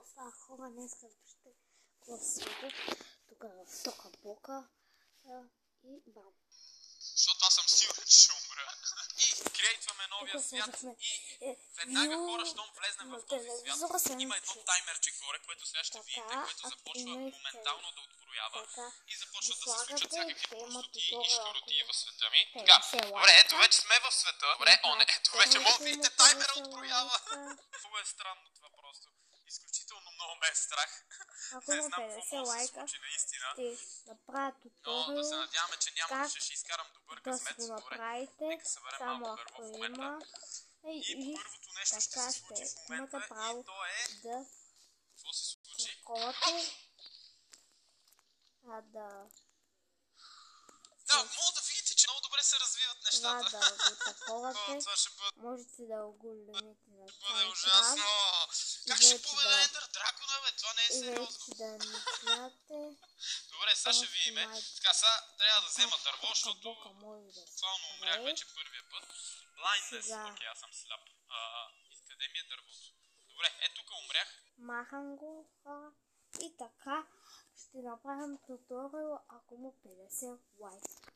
какво става хора, днес ще гласувам тук в Сока Бока и бам. Защото аз съм сигурен, че ще умра. И крейтваме новия свят и веднага хора, щом влезнем в този свят, има едно таймерче горе, което сега ще видите, което започва моментално да откроява и започват да се случат всякакви простоти и щуротии в света ми. Така, добре, ето вече сме в света. Добре, ето вече мога да видите, таймера откроява. Много е странно това просто. Изключително много ме е страх. Ако Не има знам какво 50 може да се лайка, случи наистина. ще направя Но туториал. да се надяваме, че няма да ще изкарам добър късмет. Да си го Добре, направите, нека съберем само малко ако дърво в момента. има. И първото нещо ще така се случи в момента имате право и то е... да Какво се случи? таковате. Да, мога да видите, че много добре се развиват нещата. Това да го таковате. Това ще Можете да го големите на бъде ужасно. Как ще победа Ендър Дракона, бе? Това не е сериозно. И вече да мисляте. Добре, сега ще видим. Така, сега трябва да взема дърво, защото буквално умрях вече първия път. Blindness. Окей, аз съм сляп. Къде ми е дървото? Добре, тук умрях. Махам го, хора. И така ще направим туториал, ако му 50 лайка.